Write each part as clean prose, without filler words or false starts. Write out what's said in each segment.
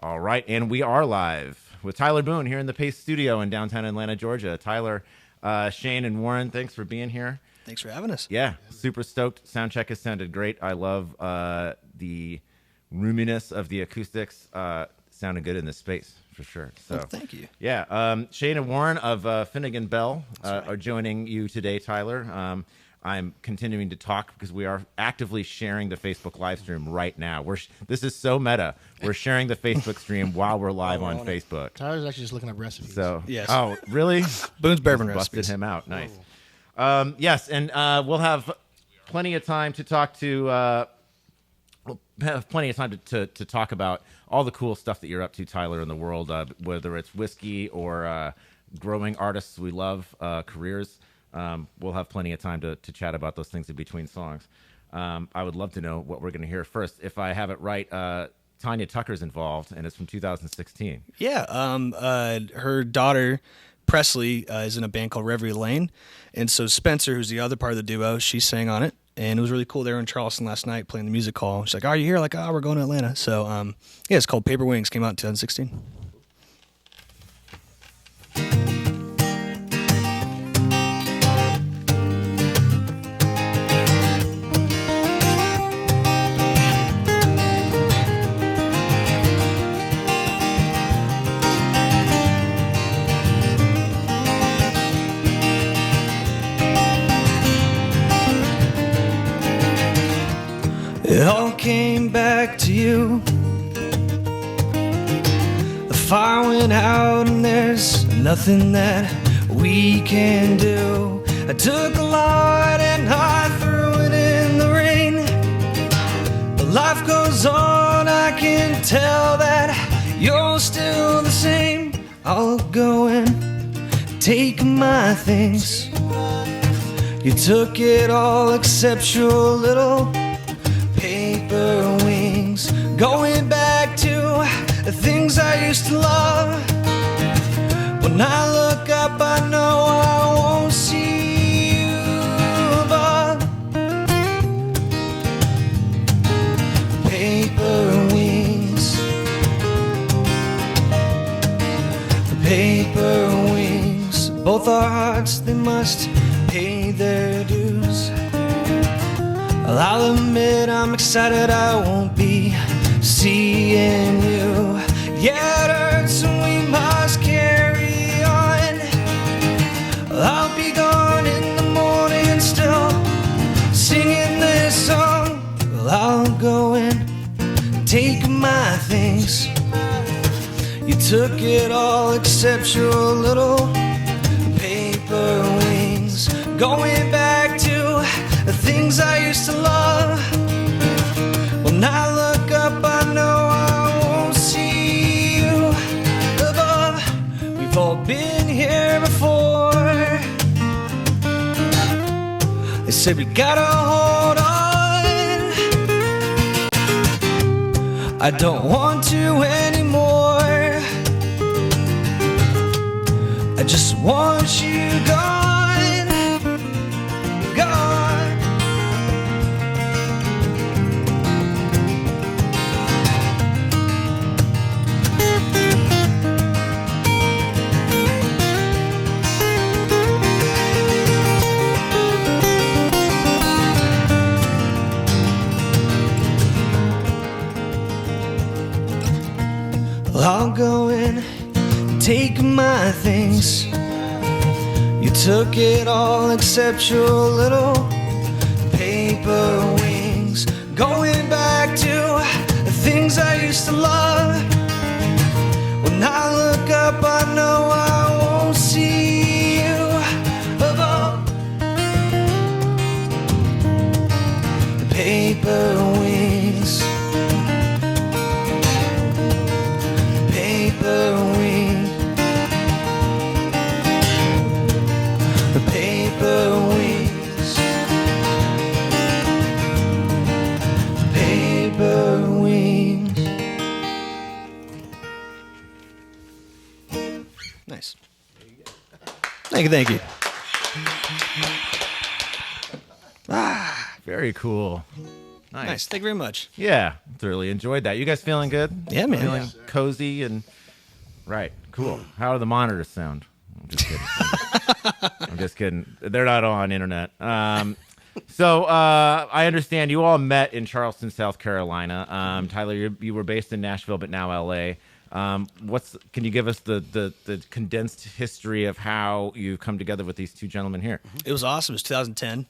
All right, and we are live with Tyler Boone here in the Pace Studio in downtown Atlanta, Georgia. Tyler, Shane, and Warren, thanks for being here. Thanks for having us. Yeah, super stoked. Sound check has sounded great. I love the roominess of the acoustics. Sounded good in this space for sure. So thank you. Yeah, Shane and Warren of Finnegan Bell right. are joining you today, Tyler. I'm continuing to talk because we are actively sharing the Facebook live stream right now. This is so meta. We're sharing the Facebook stream while we're live on Facebook. Tyler's actually just looking up recipes. So Yes. Oh, really? Boone's bourbon Busted recipes. him out. Nice. Yes, and we'll have plenty of time to talk to. We'll have plenty of time to talk about all the cool stuff that you're up to, Tyler, in the world, whether it's whiskey or growing artists we love, careers. We'll have plenty of time to chat about those things in between songs. I would love to know what we're going to hear first. If I have it right, Tanya Tucker's involved, and it's from 2016. Yeah. Her daughter, Presley, is in a band called Reverie Lane. And so Spencer, who's the other part of the duo, she sang on it. And it was really cool. They were in Charleston last night playing the music hall. She's like, "Are you here?" Like, "Oh, we're going to Atlanta." So, yeah, it's called Paper Wings. Came out in 2016. It all came back to you. The fire went out and there's nothing that we can do. I took a lot and I threw it in the rain. But life goes on, I can tell that you're still the same. I'll go and take my things. You took it all except your little paper wings. Going back to the things I used to love. When I look up, I know I won't see you above. Paper wings. Paper wings. Both our hearts, they must pay their dues. Well, I'll admit I'm excited I won't be seeing you. Yeah, it hurts and we must carry on. Well, I'll be gone in the morning still singing this song. Well, I'll go and take my things. You took it all except your little paper wings. Going back to the things I used to love. When I look up, I know I won't see you above. We've all been here before. They said we gotta hold on. I don't want to anymore. I just want you gone, gone. Well, I'll go and take my things. You took it all except your little paper wings. Going back to the things I used to love. When I look up, I know I won't see you above. The paper wings. Paper wings. The paper wings. Paper wings. Nice. Thank you. Very cool. Nice. Thank you very much. Yeah, Thoroughly enjoyed that. You guys feeling good? Yeah, man. Feeling cozy and right. Cool. How do the monitors sound? I'm just kidding. I'm just kidding. They're not on internet. So I understand you all met in Charleston, South Carolina. Tyler, you were based in Nashville, but now L.A. Can you give us the condensed history of how you come together with these two gentlemen here? It was awesome. It was 2010.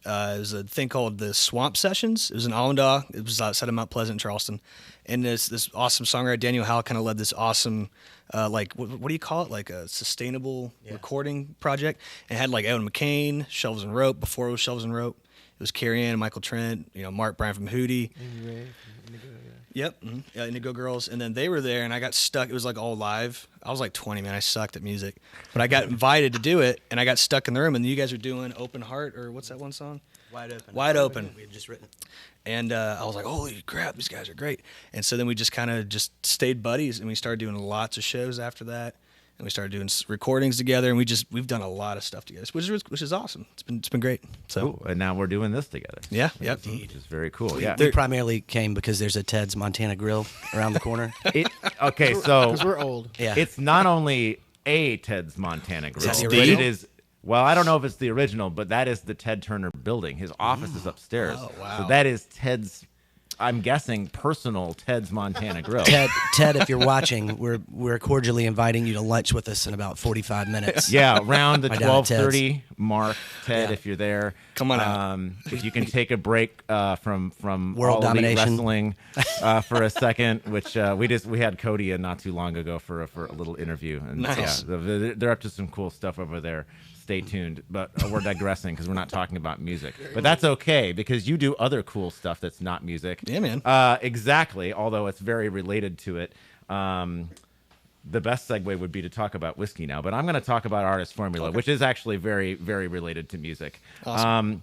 It was a thing called the Swamp Sessions. It was in Allendale. It was outside of Mount Pleasant, Charleston. And this awesome songwriter, Daniel Howell, kind of led this awesome, what do you call it? Like a sustainable recording project. And it had like Evan McCain, Shelves and Rope. Before it was Shelves and Rope, it was Carrie Ann, Michael Trent, Mark Bryan from Hootie. Yep. Mm-hmm. Yeah, Indigo Girls. And then they were there, and I got stuck. It was like all live. I was like 20, man. I sucked at music. But I got invited to do it, and I got stuck in the room. And you guys were doing Open Heart, or what's that one song? Wide Open. Wide Open. We had just written it. And I was like, holy crap, these guys are great. And so then we just kind of just stayed buddies, and we started doing lots of shows after that. And we started doing recordings together, and we've done a lot of stuff together, which is awesome. It's been great. So Cool. And now we're doing this together. yeah, yep. Which is very cool. Yeah. We primarily came because there's a Ted's Montana Grill around the corner. Okay, so Because we're old. Yeah. it's not only a Ted's Montana Grill, that the but original? it is. Well, I don't know if it's the original, but that is the Ted Turner building. His office is upstairs. Oh, wow. So that is Ted's, I'm guessing, personal Ted's Montana Grill. Ted, if you're watching, we're cordially inviting you to lunch with us in about 45 minutes. Yeah, around the Right down at 12:30 mark, Ted, Yeah. if you're there. Come on out. If you can take a break from World all elite domination. wrestling for a second, which we had Cody in not too long ago for a little interview. And Nice. yeah, they're up to some cool stuff over there. Stay tuned. But we're digressing because we're not talking about music. But that's okay because you do other cool stuff that's not music. Yeah, man. Exactly. Although it's very related to it. The best segue would be to talk about whiskey now, but I'm going to talk about Artist Formula, which is actually very, very related to music. Awesome.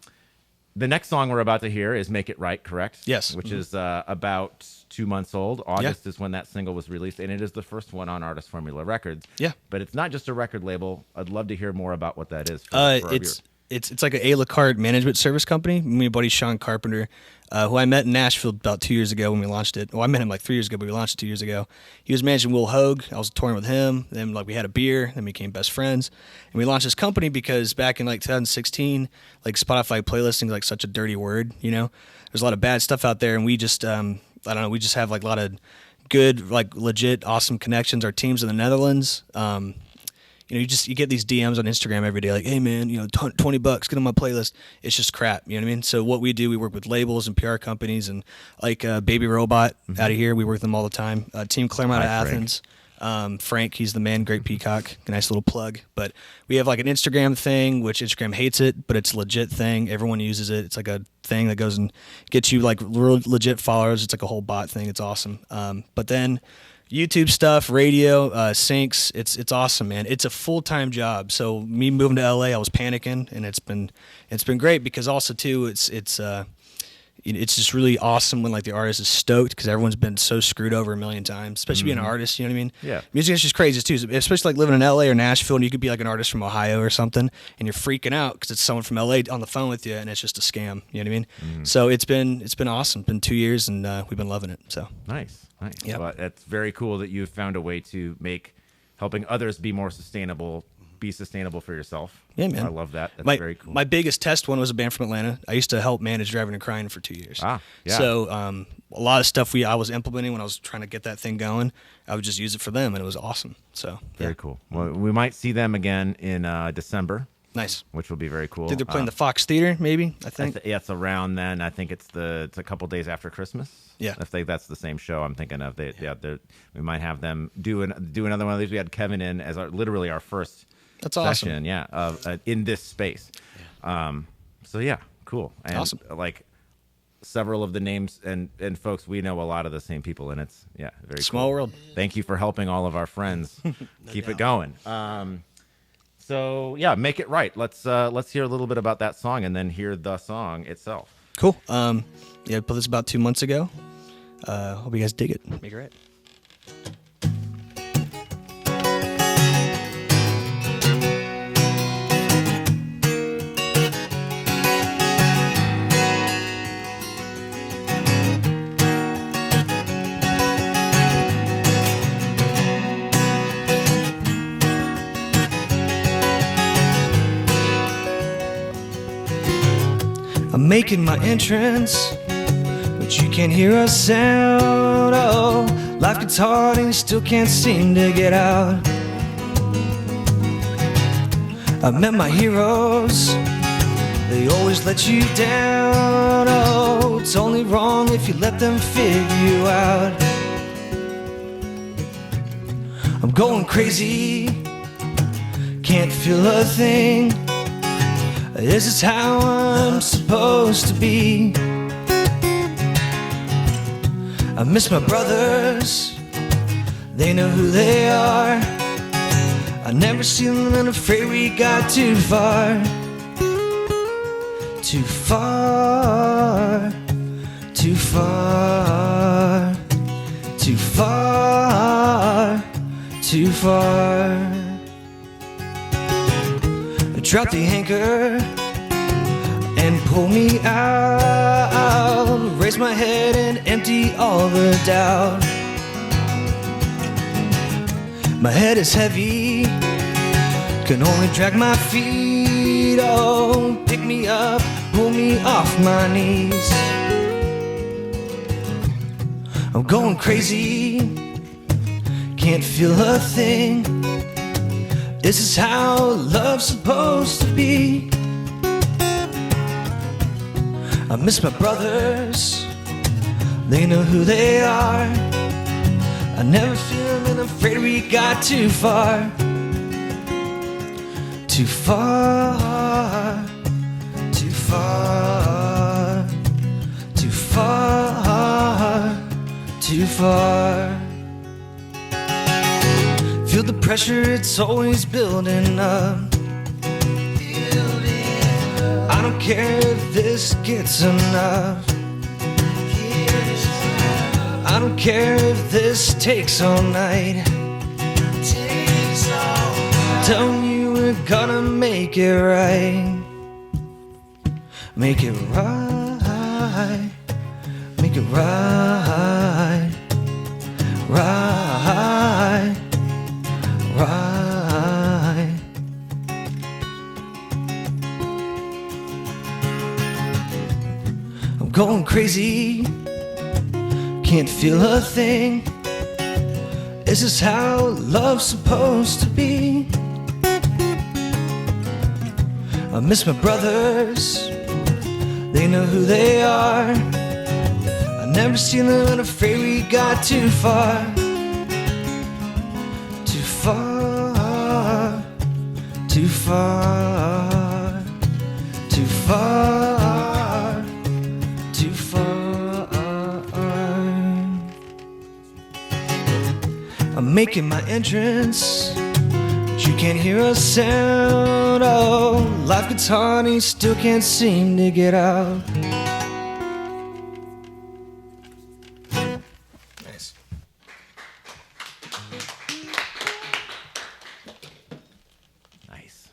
The next song we're about to hear is Make It Right, correct? Yes. Which is about 2 months old. August is when that single was released, and it is the first one on Artist Formula Records. Yeah. But it's not just a record label. I'd love to hear more about what that is. For our viewers. It's like an a la carte management service company. My buddy Sean Carpenter, who I met in Nashville about 2 years ago when we launched it. Well, I met him like 3 years ago, but we launched it 2 years ago. He was managing Will Hogue. I was touring with him. Then we had a beer. Then we became best friends. And we launched this company because back in 2016, Spotify playlisting is such a dirty word. There's a lot of bad stuff out there, and we just we just have a lot of good, legit, awesome connections. Our team's in the Netherlands. You get these DMs on Instagram every day, hey man, $20, get on my playlist. It's just crap, you know what I mean? So what we do, we work with labels and PR companies, and Baby Robot out of here, we work with them all the time. Team Claremont out of Frank. Athens. Frank, he's the man, great peacock, nice little plug. But we have an Instagram thing, which Instagram hates it, but it's a legit thing. Everyone uses it. It's a thing that goes and gets you real legit followers. It's a whole bot thing. It's awesome. But then YouTube stuff, radio, syncs. It's awesome, man. It's a full-time job. So me moving to LA, I was panicking, and it's been great because also too, it's just really awesome when the artist is stoked because everyone's been so screwed over a million times, especially being an artist. You know what I mean? Yeah. Music is just crazy too, especially living in LA or Nashville, and you could be an artist from Ohio or something, and you're freaking out because it's someone from LA on the phone with you, and it's just a scam. You know what I mean? So it's been awesome. It's been 2 years, and we've been loving it. So Nice. Yep. Well, it's very cool that you've found a way to make helping others be more sustainable, be sustainable for yourself. Yeah, man. I love that. That's very cool. My biggest test one was a band from Atlanta. I used to help manage Driving and Crying for 2 years. Yeah. So a lot of stuff I was implementing when I was trying to get that thing going, I would just use it for them, and it was awesome. So Very cool. Well, we might see them again in December, nice. which will be very cool. I think they're playing the Fox Theater, maybe. I think. Yeah, it's around then. I think it's a couple days after Christmas. Yeah. I think that's the same show I'm thinking of. We might have them do another one of these. We had Kevin in as literally our first That's awesome. session. Yeah, in this space. So yeah, cool. And Awesome. Several of the names and folks, we know a lot of the same people, and it's very Small cool. world. Thank you for helping all of our friends keep it going. So yeah, Make It Right. Let's hear a little bit about that song and then hear the song itself. Cool. I put this about 2 months ago. Hope you guys dig it. Make it right. I'm making my entrance, but you can't hear a sound. Oh, life gets hard and you still can't seem to get out. I've met my heroes, they always let you down. Oh, it's only wrong if you let them figure you out. I'm going crazy, can't feel a thing. This is how I'm supposed to be. I miss my brothers, they know who they are. I never see them and afraid we got too far. Too far, too far, too far, too far. Drop the anchor and pull me out. Raise my head and empty all the doubt. My head is heavy, can only drag my feet. Oh, pick me up, pull me off my knees. I'm going crazy, can't feel a thing. This is how love's supposed to be. I miss my brothers, they know who they are. I never feel and afraid we got too far. Too far, too far, too far, too far. Feel the pressure, it's always building up. I don't care if this gets enough. I don't care if this takes all night. Telling you we're gonna make it right. Make it right. Make it right. Right. Right. I'm going crazy, can't feel a thing. This is how love's supposed to be. I miss my brothers, they know who they are. I never seen them and afraid we got too far. Too far, too far, too far, too far. I'm making my entrance, but you can't hear a sound. Oh, life gets hard and you still can't seem to get out. Nice. Nice.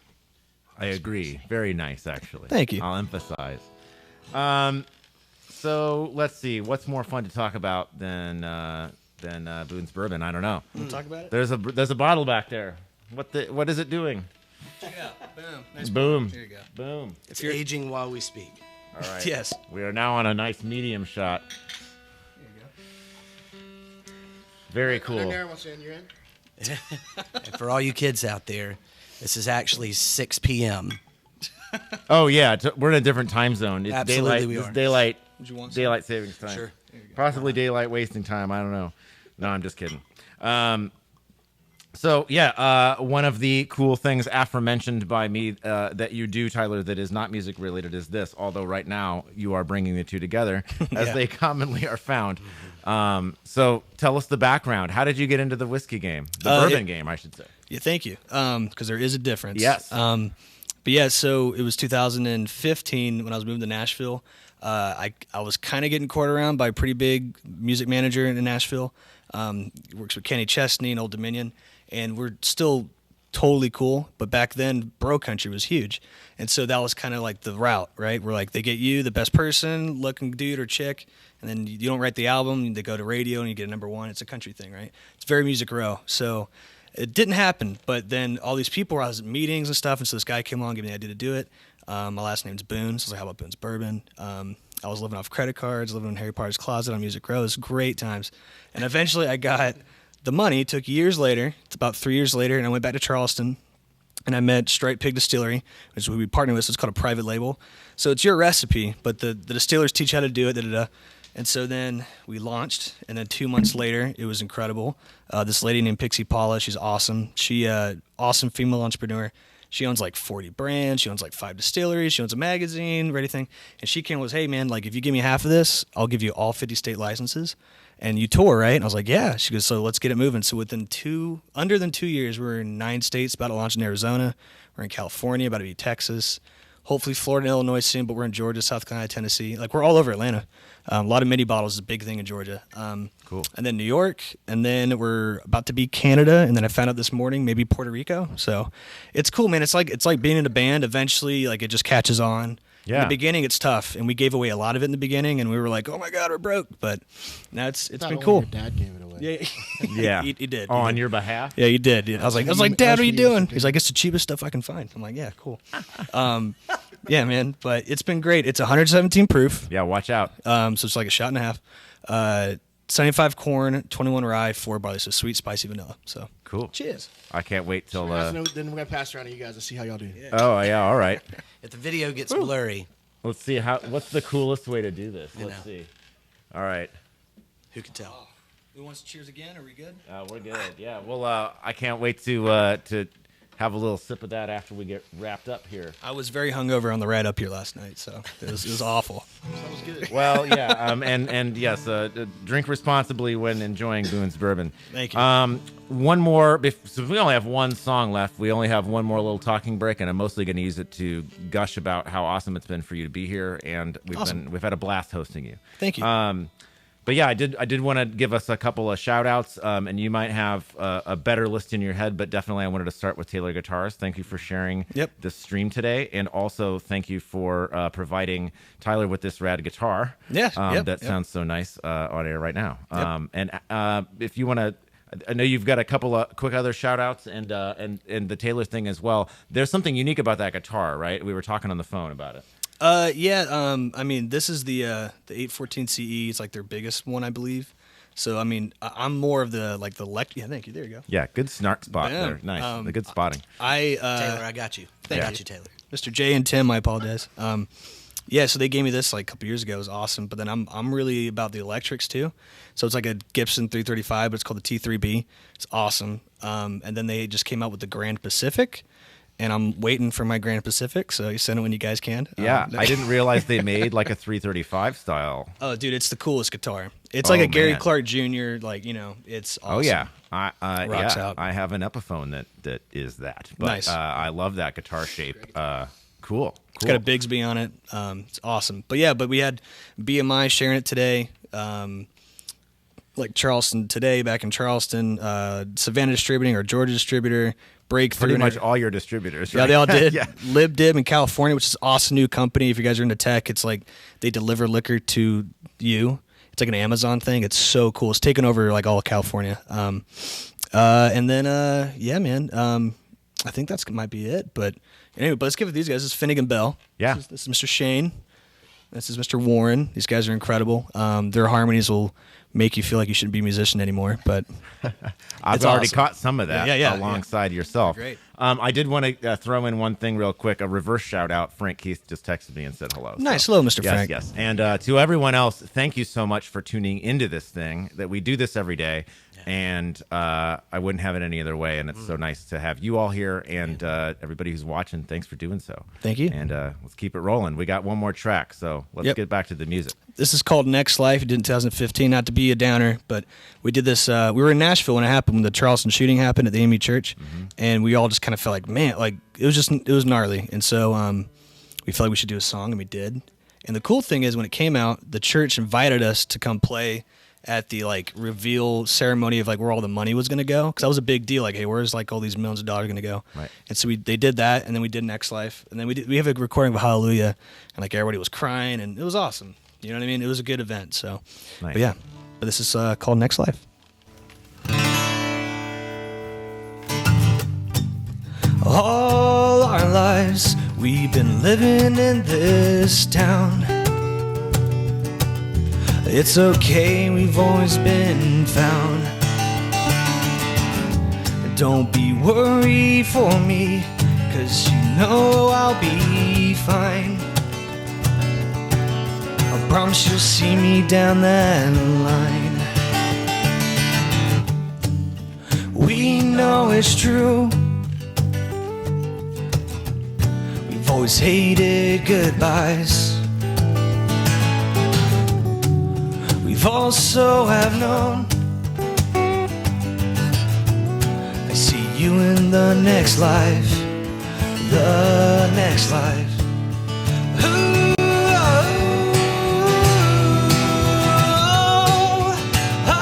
I agree. Very nice, actually. Thank you. I'll emphasize. So let's see. What's more fun to talk about than Boone's bourbon? I don't know. Want to talk about it? There's a bottle back there. What is it doing? Check it out. Boom. Nice Boom. Here you go. Boom. It's aging while we speak. All right. Yes. We are now on a nice medium shot. Here you go. Very cool. And for all you kids out there, this is actually 6 p.m. Oh yeah, we're in a different time zone. It's Absolutely, daylight. we It's are. daylight. Would you want some? Daylight savings time. Sure. Possibly daylight wasting time. I don't know. No, I'm just kidding. So yeah, one of the cool things aforementioned by me that you do, Tyler, that is not music related is this. Although right now you are bringing the two together, as Yeah. they commonly are found. So tell us the background. How did you get into the whiskey game, the bourbon game, I should say? Yeah, thank you. Because there is a difference. Yes. But yeah, so it was 2015 when I was moving to Nashville. I was kind of getting courted around by a pretty big music manager in Nashville. He works with Kenny Chesney and Old Dominion, and we're still totally cool. But back then, bro country was huge, and so that was kind of like the route, right? Where like they get you the best person, looking dude or chick, and then you don't write the album. They go to radio and you get a #1. It's a country thing, right? It's very Music Row. So it didn't happen. But then all these people, I was at meetings and stuff, and so this guy came along, gave me the idea to do it. My last name's Boone, so I was like, how about Boone's Bourbon? I was living off credit cards, living in Harry Potter's closet on Music Row. It was great times. And eventually I got the money. It took years later. It's about 3 years later, and I went back to Charleston, and I met Striped Pig Distillery, which is who we partnered with. So it's called a private label. So it's your recipe, but the distillers teach how to do it, da-da-da. And so then we launched, and then 2 months later, it was incredible. This lady named Pixie Paula, she's awesome. She awesome female entrepreneur. She owns like 40 brands. She owns like 5 distilleries. She owns a magazine, everything. And she came and was, hey, man, like if you give me half of this, I'll give you all 50 state licenses. And you tour, right? And I was like, yeah. She goes, so let's get it moving. So within under 2 years, we're in 9 states, about to launch in Arizona. We're in California, about to be Texas. Hopefully Florida and Illinois soon, but we're in Georgia, South Carolina, Tennessee. Like we're all over Atlanta. A lot of mini bottles is a big thing in Georgia. Cool. And then New York, and then we're about to be Canada, and then I found out this morning maybe Puerto Rico. So it's cool, man. It's like being in a band. Eventually, like it just catches on. Yeah. In the beginning, it's tough, and we gave away a lot of it in the beginning, and we were like, oh my God, we're broke. But now it's Not been only cool. Your dad gave it away. Yeah, Yeah. he did. Oh, He on did. your behalf? Yeah, you did. I was like, Dad, what are you That's what doing? he He's like, it's the cheapest stuff I can find. I'm like, yeah, cool. Yeah, man. But it's been great. It's 117 proof. Yeah, watch out. So it's like a shot and a half. 75 corn, 21 rye, 4 barley. So sweet, spicy vanilla. So Cool. cheers. I can't wait till. Then we're gonna pass around to you guys and see how y'all do. Oh yeah, all right. If the video gets blurry, Let's see what's the coolest way to do this. You Let's know. see. All right. who can tell? Who wants to cheers again? Are we good? We're good. Yeah. Well, I can't wait to have a little sip of that after we get wrapped up here. I was very hungover on the ride up here last night, so it was awful. Sounds good. Well, yeah. And yes, drink responsibly when enjoying Boone's bourbon. Thank you. One more. So we only have one song left. We only have one more little talking break, and I'm mostly going to use it to gush about how awesome it's been for you to be here, and we've had a blast hosting you. Thank you. But yeah, I did want to give us a couple of shout outs, and you might have a better list in your head, but definitely I wanted to start with Taylor Guitars. Thank you for sharing this stream today, and also thank you for providing Tyler with this rad guitar. That sounds so nice on air right now. And if you want to, I know you've got a couple of quick other shout outs and the Taylor thing as well. There's something unique about that guitar, right? We were talking on the phone about it. I mean, this is the 814 CE. It's like their biggest one, I believe. So, I mean, I'm more of the yeah, thank you. There you go. Yeah, good snark spot Bam. there. Nice. The good spotting. Taylor, I got you. Thank I got you. you, Taylor. Mr. J and Tim, I apologize. Yeah, so they gave me this like a couple years ago. It was awesome. But then I'm really about the electrics too. So it's like a Gibson 335, but it's called the T3B. It's awesome. And then they just came out with the Grand Pacific. And I'm waiting for my Grand Pacific, so you send it when you guys can. Yeah, I didn't realize they made like a 335 style. Oh, dude, it's the coolest guitar. It's like a Gary man. Clark Jr. Like, it's awesome. Oh yeah, Rocks out. I have an Epiphone that is that. But, Nice. I love that guitar shape. Cool. It's got a Bigsby on it. It's awesome. But we had BMI sharing it today. Like Charleston today, back in Charleston, Savannah Distributing or Georgia Distributor, Breakthrough. Pretty much all your distributors. Yeah, right? they all did. Yeah. LibDib in California, which is an awesome new company. If you guys are into tech, it's like they deliver liquor to you. It's like an Amazon thing. It's so cool. It's taken over like all of California. And then yeah, man. I think that's might be it. But anyway, let's give it these guys. This is Finnegan Bell. Yeah. This is Mr. Shane. This is Mr. Warren. These guys are incredible. Their harmonies will make you feel like you shouldn't be a musician anymore, but I've already caught some of that alongside yourself. Great. I did want to throw in one thing real quick, a reverse shout out. Frank Keith just texted me and said hello. Nice. Hello, Mr. Yes, Frank. yes. And to everyone else, thank you so much for tuning into this thing, that we do this every day. And I wouldn't have it any other way. And it's so nice to have you all here, and everybody who's watching, thanks for doing so. Thank you. And let's keep it rolling. We got one more track, so let's get back to the music. This is called Next Life. We did in 2015, not to be a downer, but we did this. We were in Nashville when it happened, when the Charleston shooting happened at the AME Church. And we all just kind of felt like, man, like it was gnarly. And so we felt like we should do a song, and we did. And the cool thing is, when it came out, the church invited us to come play at the like reveal ceremony of like where all the money was going to go, because that was a big deal. Like, hey, where's like all these millions of dollars going to go? Right. And so they did that, and then we did Next Life, and then we have a recording of Hallelujah, and like everybody was crying, and it was awesome. You know what I mean? It was a good event. So, Nice. But yeah, but this is called Next Life. All our lives We've been living in this town. It's okay, we've always been found. Don't be worried for me, 'cause you know I'll be fine. I promise you'll see me down that line. We know it's true. We've always hated goodbyes. We've also have known I see you in the next life. The next life. Ooh, oh, oh,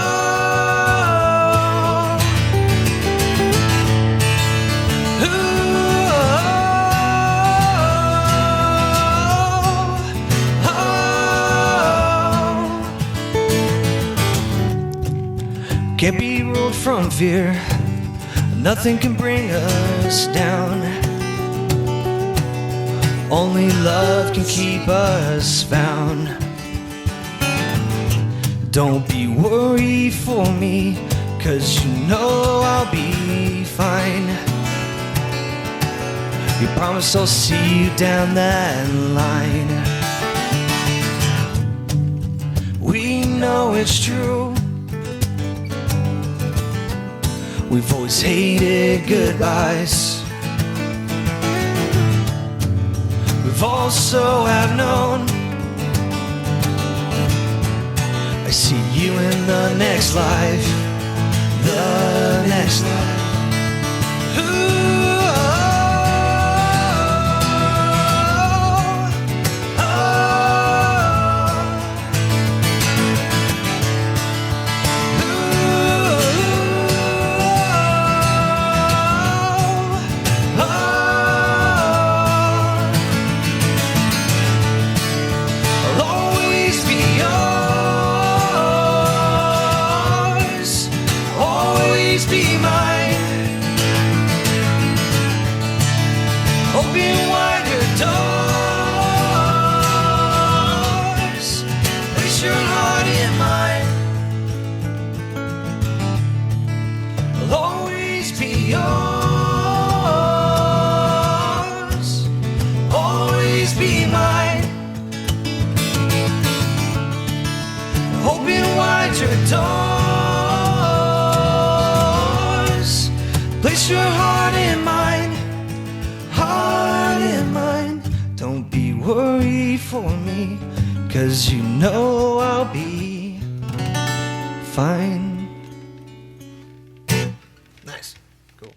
ooh, oh. Can't be ruled from fear. Nothing can bring us down. Only love can keep us found. Don't be worried for me, 'cause you know I'll be fine. You promise I'll see you down that line. We know it's true. We've always hated goodbyes. We've also have known I see you in the next life. The next life. Ooh, oh, I'll always be yours, always be mine. Open wide your doors, place your heart in mine. I'll always be yours, always be mine. Open wide your doors, place your heart in mine, heart in mine. Don't be worried for me, 'cause you know I'll be fine. Nice. Cool.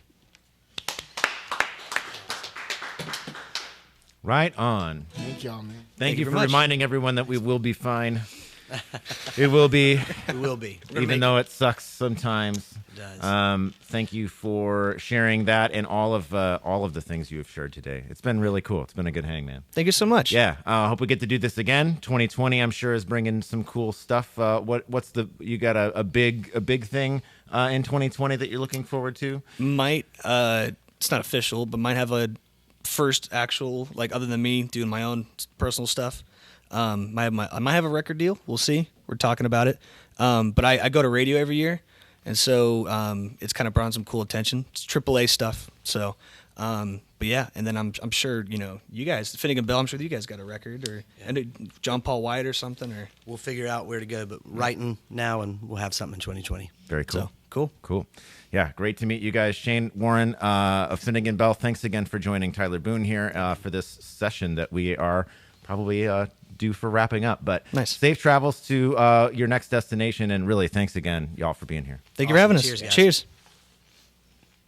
Right on. Thank y'all, man. Thank you for very much. reminding everyone that we will be fine. It will be, It will be. even though it sucks sometimes. It does. Thank you for sharing that and all of the things you have shared today. It's been really cool. It's been a good hang, man. Thank you so much. Yeah, I hope we get to do this again. 2020, I'm sure, is bringing some cool stuff. What's you got a big thing in 2020 that you're looking forward to? Might it's not official, but might have a first actual, like, other than me doing my own personal stuff. I might have a record deal. We'll see. We're talking about it. But I go to radio every year, and so it's kind of brought some cool attention. It's AAA stuff. So, but yeah, and then I'm sure you guys, Finnegan Bell. I'm sure you guys got a record, or and John Paul White or something, or We'll figure out where to go, but writing now, and we'll have something in 2020. Very cool. so cool. Cool. Yeah, great to meet you guys. Shane Warren of Finnegan Bell, thanks again for joining Tyler Boone here for this session that we are probably due for wrapping up. But Nice. safe travels to your next destination, and really thanks again, y'all, for being here. Thank you for having us. Cheers, guys. Cheers.